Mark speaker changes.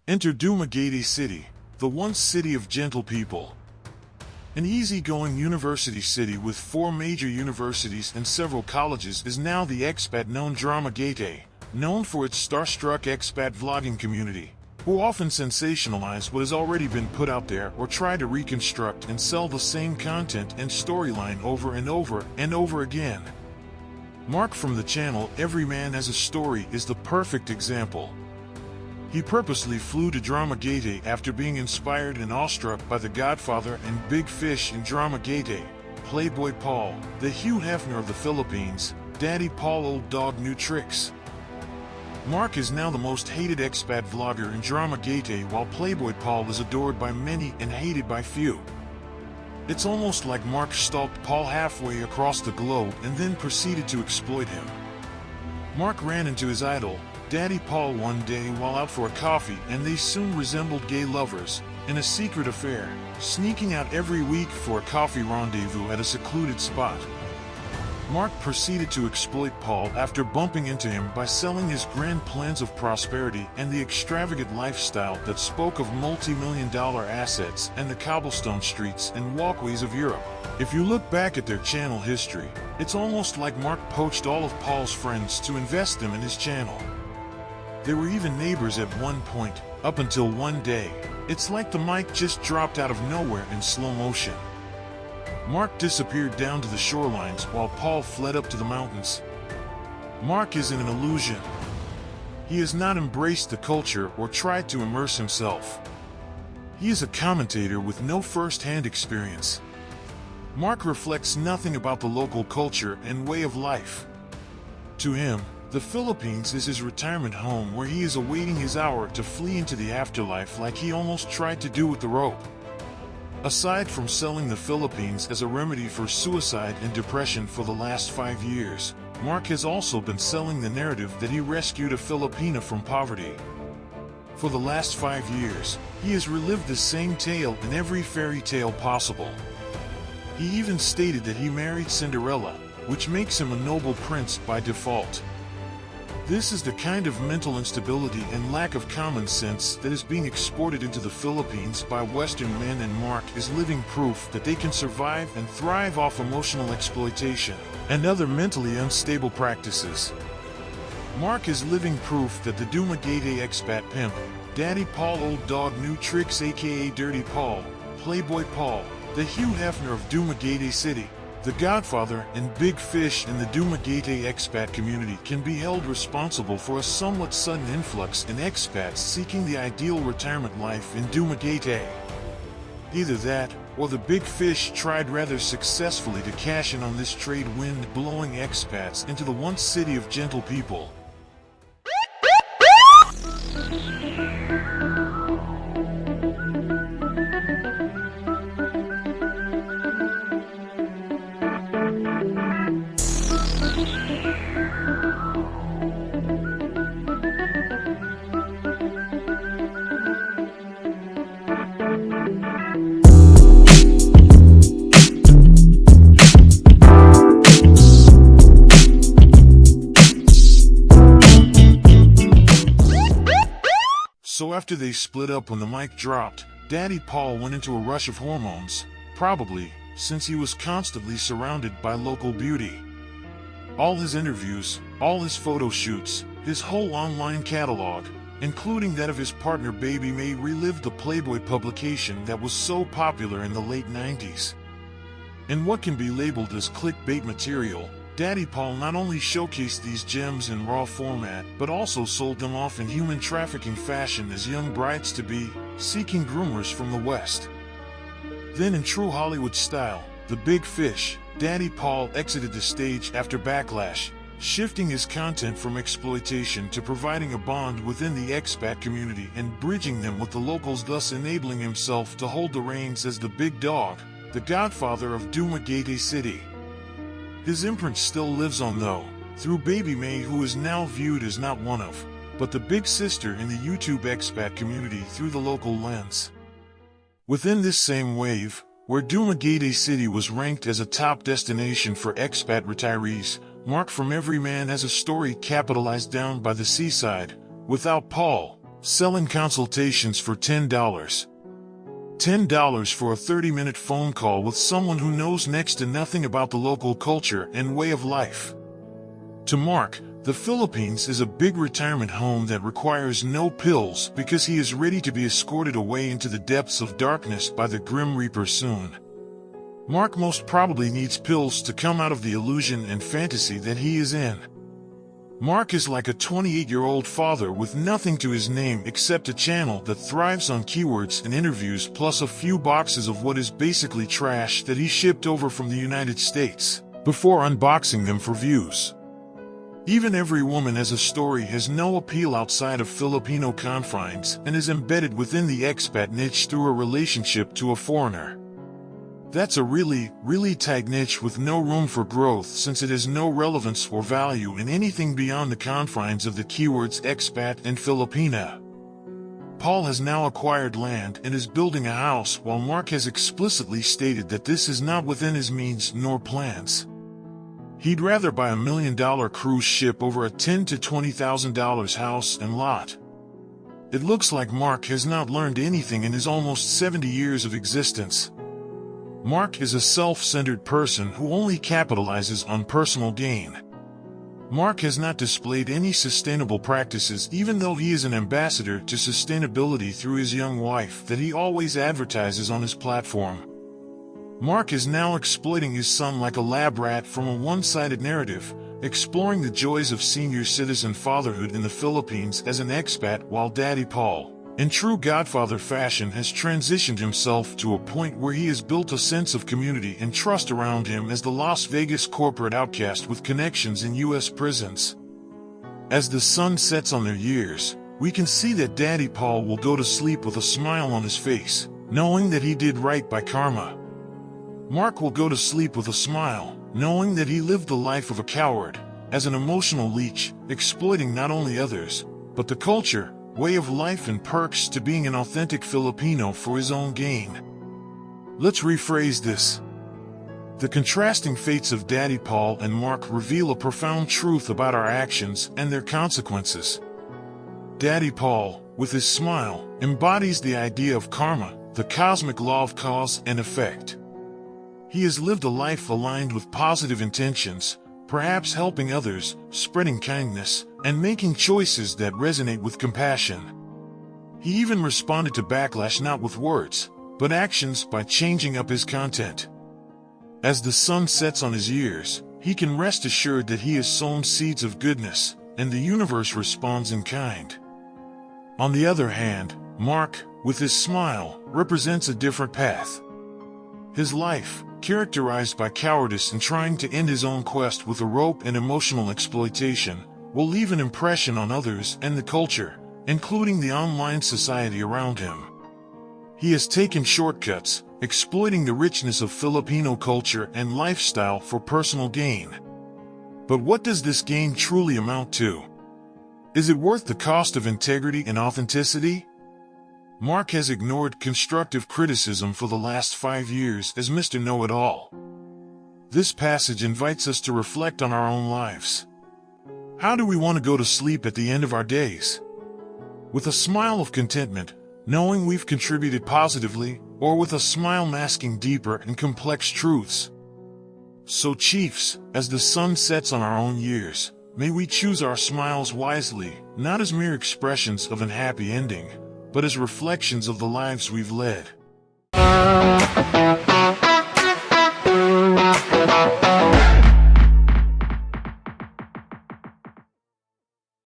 Speaker 1: Enter Dumaguete City, the once city of gentle people. An easygoing university city with 4 major universities and several colleges is now the expat known Dumaguete, known for its starstruck expat vlogging community, who often sensationalize what has already been put out there or try to reconstruct and sell the same content and storyline over and over and over again. Mark from the channel Every Man Has a Story is the perfect example. He purposely flew to Dumaguete after being inspired and awestruck by the Godfather and Big Fish in Dumaguete, Playboy Paul, the Hugh Hefner of the Philippines, Daddy Paul Old Dog New Tricks. Mark is now the most hated expat vlogger in Dumaguete, while Playboy Paul is adored by many and hated by few. It's almost like Mark stalked Paul halfway across the globe and then proceeded to exploit him. Mark ran into his idol, Daddy Paul, one day while out for a coffee, and they soon resembled gay lovers in a secret affair, sneaking out every week for a coffee rendezvous at a secluded spot. Mark proceeded to exploit Paul after bumping into him by selling his grand plans of prosperity and the extravagant lifestyle that spoke of multi-million-dollar assets and the cobblestone streets and walkways of Europe. If you look back at their channel history, it's almost like Mark poached all of Paul's friends to invest them in his channel. They were even neighbors at one point, up until one day. It's like the mic just dropped out of nowhere in slow motion. Mark disappeared down to the shorelines while Paul fled up to the mountains. Mark is in an illusion. He has not embraced the culture or tried to immerse himself. He is a commentator with no first-hand experience. Mark reflects nothing about the local culture and way of life. To him, the Philippines is his retirement home where he is awaiting his hour to flee into the afterlife, like he almost tried to do with the rope. Aside from selling the Philippines as a remedy for suicide and depression for the last 5 years, Mark has also been selling the narrative that he rescued a Filipina from poverty. For the last 5 years, he has relived the same tale in every fairy tale possible. He even stated that he married Cinderella, which makes him a noble prince by default. This is the kind of mental instability and lack of common sense that is being exported into the Philippines by Western men, and Mark is living proof that they can survive and thrive off emotional exploitation and other mentally unstable practices. Mark is living proof that the Dumaguete expat pimp, Daddy Paul Old Dog New Tricks aka Dirty Paul, Playboy Paul, the Hugh Hefner of Dumaguete City, the Godfather and Big Fish in the Dumaguete expat community can be held responsible for a somewhat sudden influx in expats seeking the ideal retirement life in Dumaguete. Either that, or the Big Fish tried rather successfully to cash in on this trade wind, blowing expats into the once city of gentle people. So after they split up, when the mic dropped, Daddy Paul went into a rush of hormones, probably since he was constantly surrounded by local beauty. All his interviews, all his photo shoots, his whole online catalog, including that of his partner Baby May, relived the Playboy publication that was so popular in the late 90s. In what can be labeled as clickbait material, Daddy Paul not only showcased these gems in raw format, but also sold them off in human trafficking fashion as young brides-to-be, seeking groomers from the West. Then in true Hollywood style, the Big Fish, Daddy Paul exited the stage after backlash, shifting his content from exploitation to providing a bond within the expat community and bridging them with the locals, thus enabling himself to hold the reins as the big dog, the Godfather of Dumaguete City. His imprint still lives on though, through Baby May, who is now viewed as not one of, but the big sister in the YouTube expat community through the local lens. Within this same wave, where Dumaguete City was ranked as a top destination for expat retirees, Mark from Every Man Has a Story capitalized down by the seaside, without Paul, selling consultations for $10. $10 for a 30-minute phone call with someone who knows next to nothing about the local culture and way of life. To Mark, the Philippines is a big retirement home that requires no pills because he is ready to be escorted away into the depths of darkness by the Grim Reaper soon. Mark most probably needs pills to come out of the illusion and fantasy that he is in. Mark is like a 28-year-old father with nothing to his name except a channel that thrives on keywords and interviews plus a few boxes of what is basically trash that he shipped over from the United States, before unboxing them for views. Even every woman as a story has no appeal outside of Filipino confines and is embedded within the expat niche through a relationship to a foreigner. That's a really, really tight niche with no room for growth since it has no relevance or value in anything beyond the confines of the keywords expat and Filipina. Paul has now acquired land and is building a house while Mark has explicitly stated that this is not within his means nor plans. He'd rather buy $1 million cruise ship over a $10,000 to $20,000 house and lot. It looks like Mark has not learned anything in his almost 70 years of existence. Mark is a self-centered person who only capitalizes on personal gain. Mark has not displayed any sustainable practices even though he is an ambassador to sustainability through his young wife that he always advertises on his platform. Mark is now exploiting his son like a lab rat from a one-sided narrative, exploring the joys of senior citizen fatherhood in the Philippines as an expat while Daddy Paul, in true Godfather fashion, has transitioned himself to a point where he has built a sense of community and trust around him as the Las Vegas corporate outcast with connections in U.S. prisons. As the sun sets on their years, we can see that Daddy Paul will go to sleep with a smile on his face, knowing that he did right by karma. Mark will go to sleep with a smile, knowing that he lived the life of a coward, as an emotional leech, exploiting not only others, but the culture, way of life and perks to being an authentic Filipino for his own gain. Let's rephrase this. The contrasting fates of Daddy Paul and Mark reveal a profound truth about our actions and their consequences. Daddy Paul, with his smile, embodies the idea of karma, the cosmic law of cause and effect. He has lived a life aligned with positive intentions, perhaps helping others, spreading kindness, and making choices that resonate with compassion. He even responded to backlash not with words, but actions by changing up his content. As the sun sets on his years, he can rest assured that he has sown seeds of goodness, and the universe responds in kind. On the other hand, Mark, with his smile, represents a different path. His life, characterized by cowardice and trying to end his own quest with a rope and emotional exploitation, will leave an impression on others and the culture, including the online society around him. He has taken shortcuts, exploiting the richness of Filipino culture and lifestyle for personal gain. But what does this gain truly amount to? Is it worth the cost of integrity and authenticity? Mark has ignored constructive criticism for the last 5 years as Mr. Know-It-All. This passage invites us to reflect on our own lives. How do we want to go to sleep at the end of our days? With a smile of contentment, knowing we've contributed positively, or with a smile masking deeper and complex truths? So Chiefs, as the sun sets on our own years, may we choose our smiles wisely, not as mere expressions of an happy ending, but as reflections of the lives we've led.